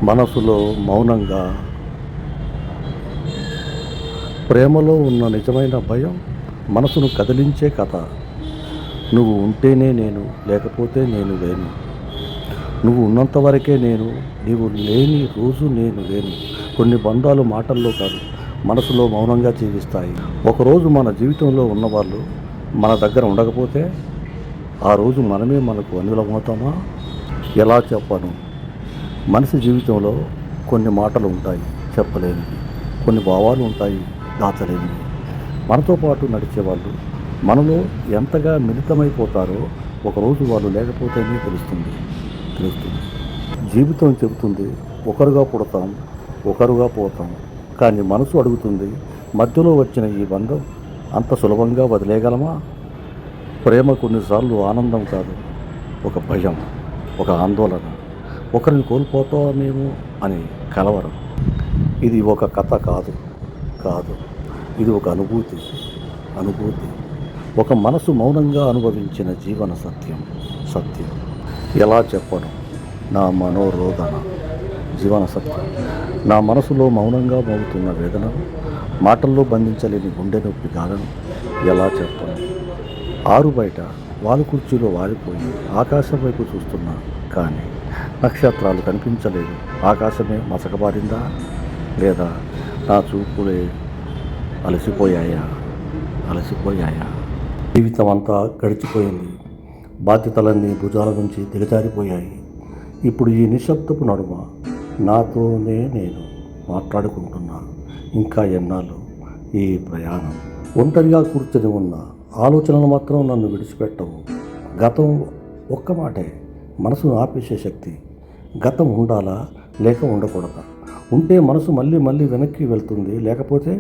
మనసులో మౌనంగా ప్రేమలో ఉన్న నిజమైన భయం మనసును కదిలించే కథ. నువ్వు ఉంటేనే నేను, లేకపోతే నేను లేను. నువ్వు ఉన్నంత వరకే నేను, నీవు లేని రోజు నేను లేను. కొన్ని బంధాలు మాటల్లో కాదు, మనసులో మౌనంగా జీవిస్తాయి. ఒకరోజు మన జీవితంలో ఉన్నవాళ్ళు మన దగ్గర ఉండకపోతే ఆ రోజు మనమే మనకు అనులమవుతామా? ఎలా చెప్పను? మనిషి జీవితంలో కొన్ని మాటలు ఉంటాయి చెప్పలేనివి, కొన్ని భావాలు ఉంటాయి దాచలేనివి. మనతో పాటు నడిచేవాళ్ళు మనలో ఎంతగా మిళితమైపోతారో ఒకరోజు వాళ్ళు లేకపోతేనే తెలుస్తుంది. జీవితం చెబుతుంది ఒకరుగా పుడతాం, ఒకరుగా పోతాం. కానీ మనసు అడుగుతుంది, మధ్యలో వచ్చిన ఈ బంధం అంత సులభంగా వదిలేయగలమా? ప్రేమ కొన్నిసార్లు ఆనందం కాదు, ఒక భయం, ఒక ఆందోళన, ఒకరిని కోల్పోతామేమో అని కలవరం. ఇది ఒక కథ కాదు, ఇది ఒక అనుభూతి. ఒక మనసు మౌనంగా అనుభవించిన జీవన సత్యం. ఎలా చెప్పను? నా మనోరోదన జీవన సత్యం. నా మనసులో మౌనంగా మోగుతున్న వేదన, మాటల్లో బంధించలేని గుండె నొప్పి గాలను ఎలా చెప్పను? ఆరు బయట వాలు కుర్చీలో వాలిపోయి ఆకాశం వైపు చూస్తున్నా, కానీ నక్షత్రాలు కనిపించలేదు. ఆకాశమే మసకబారిందా, లేదా నా చూపులే అలసిపోయాయా? జీవితం అంతా గడిచిపోయింది. బాధ్యతలన్నీ భుజాల నుంచి దిగజారిపోయాయి. ఇప్పుడు ఈ నిశ్శబ్దపు నడుమ నాతోనే నేను మాట్లాడుకుంటున్నా. ఇంకా ఎన్నాళ్ళు ఈ ప్రయాణం? ఒంటరిగా కూర్చొని ఉన్న ఆలోచనలు మాత్రం నన్ను విడిచిపెట్టవు. గతం ఒక్క మాటే మనసును ఆపేసే శక్తి. గతం ఉండాలా లేక ఉండకూడదా? ఉంటే మనసు మళ్ళీ వెనక్కి వెళ్తుంది, లేకపోతే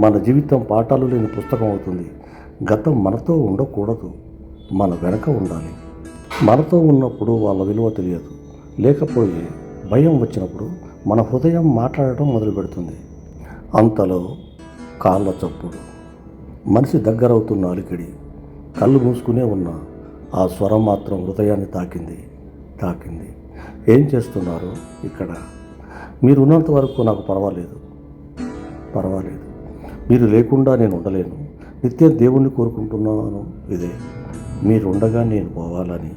మన జీవితం పాఠాలు లేని పుస్తకం అవుతుంది. గతం మనతో ఉండకూడదు, మన వెనక ఉండాలి. మనతో ఉన్నప్పుడు వాళ్ళ విలువ తెలియదు, లేకపోతే భయం వచ్చినప్పుడు మన హృదయం మాట్లాడటం మొదలు పెడుతుంది. అంతలో కాళ్ళ చప్పుడు, మనిషి దగ్గరవుతున్న అలికిడి, కళ్ళు మూసుకునే ఉన్న ఆ స్వరం మాత్రం హృదయాన్ని తాకింది. ఏం చేస్తున్నారు ఇక్కడ? మీరు ఉన్నంత వరకు నాకు పర్వాలేదు. మీరు లేకుండా నేను ఉండలేను. నిత్యం దేవుణ్ణి కోరుకుంటున్నాను ఇదే, మీరు ఉండగా నేను పోవాలని.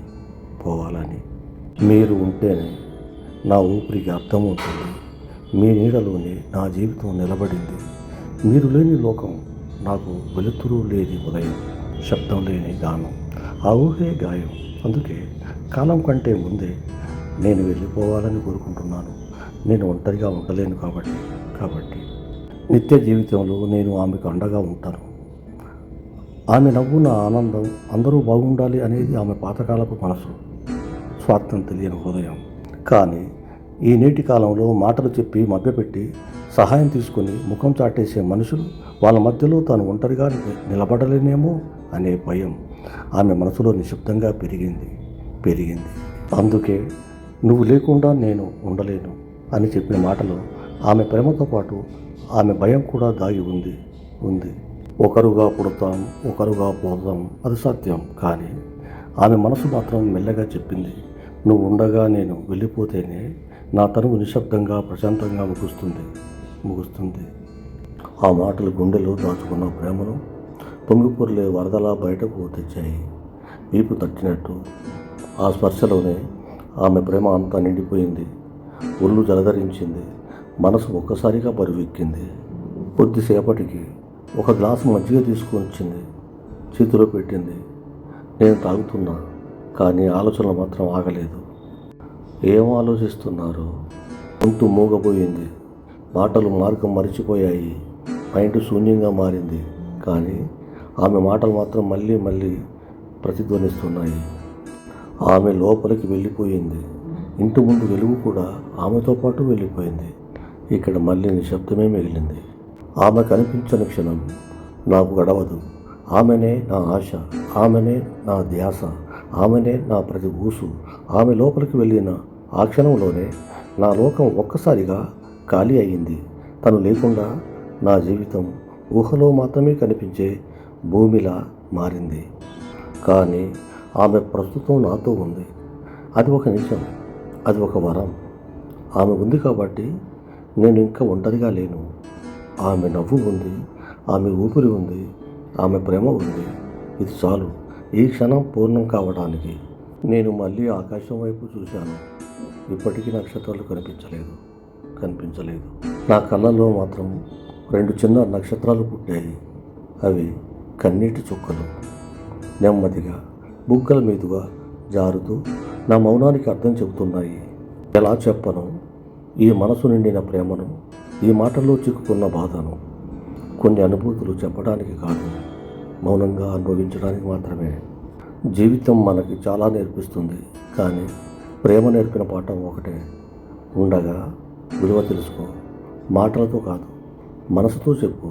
మీరు ఉంటేనే నా ఊపిరికి అర్థం ఉంటుంది. మీ నీడలోనే నా జీవితం నిలబడింది. మీరు లేని లోకం నాకు వెలుతురు లేని ఉదయం, శబ్దం లేని గానం, ఆ ఊహే గాయం. అందుకే కాలం కంటే ముందే నేను వెళ్ళిపోవాలని కోరుకుంటున్నాను. నేను ఒంటరిగా ఉండలేను కాబట్టి నిత్య జీవితంలో నేను ఆమెకు అండగా ఉంటాను. ఆమె నవ్వు నా ఆనందం, అందరూ బాగుండాలి అనేది ఆమె పాతకాలపు మనసు, స్వార్థం తెలియని హృదయం. కానీ ఈ నేటి కాలంలో మాటలు చెప్పి మభ్యపెట్టి సహాయం తీసుకొని ముఖం చాటేసే మనుషులు, వాళ్ళ మధ్యలో తాను ఒంటరిగా నిలబడలేనేమో అనే భయం ఆమె మనసులో నిశ్శబ్దంగా పెరిగింది. అందుకే నువ్వు లేకుండా నేను ఉండలేను అని చెప్పిన మాటలో ఆమె ప్రేమతో పాటు ఆమె భయం కూడా దాగి ఉంది. ఒకరుగా పుడతాం, ఒకరుగా పోతాం, అది సత్యం. కానీ ఆమె మనసు మాత్రం మెల్లగా చెప్పింది, నువ్వు ఉండగా నేను వెళ్ళిపోతేనే నా తనువు నిశ్శబ్దంగా ప్రశాంతంగా ముగుస్తుంది. ఆ మాటలు గుండెలో దాచుకున్న ప్రేమను పొంగిపొర్లే వరదలా బయటకు తెచ్చాయి. వీపు తట్టినట్టు ఆ స్పర్శలోనే ఆమె ప్రేమ అంతా నిండిపోయింది. ఒళ్ళు జలధరించింది. మనసు ఒక్కసారిగా బరువెక్కింది. కొద్దిసేపటికి ఒక గ్లాసు మజ్జిగ తీసుకొచ్చింది, చేతిలో పెట్టింది. నేను తాగుతున్నా, కానీ ఆలోచనలు మాత్రం ఆగలేదు. ఏం ఆలోచిస్తున్నారు? గొంతు మూగబోయింది. మాటలు మార్గం మరిచిపోయాయి. మైండ్ శూన్యంగా మారింది. కానీ ఆమె మాటలు మాత్రం మళ్ళీ ప్రతిధ్వనిస్తున్నాయి. ఆమె లోపలికి వెళ్ళిపోయింది. ఇంటి ముందు వెలుగు కూడా ఆమెతో పాటు వెళ్ళిపోయింది. ఇక్కడ మళ్ళీ నిశ్శబ్దమే మిగిలింది. ఆమె కనిపించని క్షణం నాకు గడవదు. ఆమెనే నా ఆశ, ఆమెనే నా ధ్యాస, ఆమెనే నా ప్రతి ఊసు. ఆమె లోపలికి వెళ్ళిన ఆ క్షణంలోనే నా లోకం ఒక్కసారిగా ఖాళీ అయ్యింది. తను లేకుండా నా జీవితం ఊహలో మాత్రమే కనిపించే భూమిలా మారింది. కానీ ఆమె ప్రస్తుతం నాతో ఉంది. అది ఒక నిజం, అది ఒక వరం. ఆమె ఉంది కాబట్టి నేను ఇంకా ఒంటరిగా లేను. ఆమె నవ్వు ఉంది, ఆమె ఊపిరి ఉంది, ఆమె ప్రేమ ఉంది. ఇది చాలు ఈ క్షణం పూర్ణం కావడానికి. నేను మళ్ళీ ఆకాశం వైపు చూశాను. ఇప్పటికీ నక్షత్రాలు కనిపించలేదు. నా కళ్ళల్లో మాత్రం 2 చిన్న నక్షత్రాలు పుట్టాయి. అవి కన్నీటి చుక్కలు. నెమ్మదిగా బుగ్గల మీదుగా జారుతూ నా మౌనానికి అర్థం చెబుతున్నాయి. ఎలా చెప్పను ఈ మనసు నిండిన ప్రేమను, ఈ మాటల్లో చిక్కుకున్న బాధను. కొన్ని అనుభూతులు చెప్పడానికి కాదు, మౌనంగా అనుభవించడానికి మాత్రమే. జీవితం మనకి చాలా నేర్పిస్తుంది, కానీ ప్రేమ నేర్పిన పాఠం ఒకటే. ఉండగా విలువ తెలుసుకో. మాటలతో కాదు, మనసుతో చెప్పు.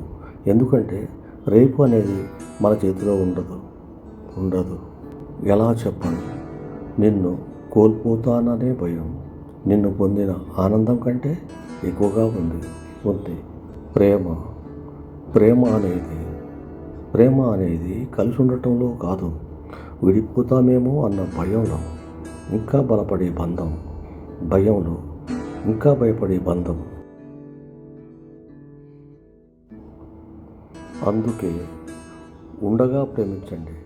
ఎందుకంటే రేపు అనేది మన చేతిలో ఉండదు. ఎలా చెప్పను? నిన్ను కోల్పోతాననే భయం నిన్ను పొందిన ఆనందం కంటే ఎక్కువగా ఉంది. ప్రేమ అనేది కలిసి ఉండటంలో కాదు, విడిపోతామేమో అన్న భయంలో ఇంకా బలపడే బంధం, భయంలో ఇంకా భయపడే బంధం. అందుకే ఉండగా ప్రేమించండి.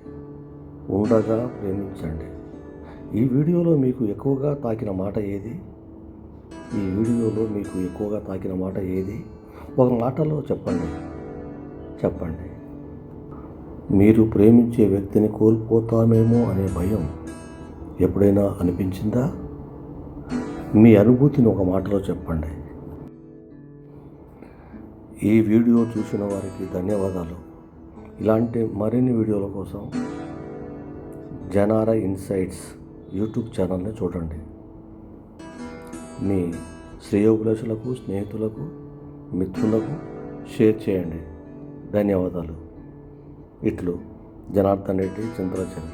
ఈ వీడియోలో మీకు ఎక్కువగా తాకిన మాట ఏది? ఒక మాటలో చెప్పండి. మీరు ప్రేమించే వ్యక్తిని కోల్పోతామేమో అనే భయం ఎప్పుడైనా అనిపించిందా? మీ అనుభూతిని ఒక మాటలో చెప్పండి. ఈ వీడియో చూసిన వారికి ధన్యవాదాలు. ఇలాంటి మరిన్ని వీడియోల కోసం జనారా ఇన్సైట్స్ యూట్యూబ్ ఛానల్ని చూడండి. మీ శ్రేయోభిలాషులకు, స్నేహితులకు, మిత్రులకు షేర్ చేయండి. ధన్యవాదాలు. ఇట్లు జనార్దన్ రెడ్డి, చింతలచెరు.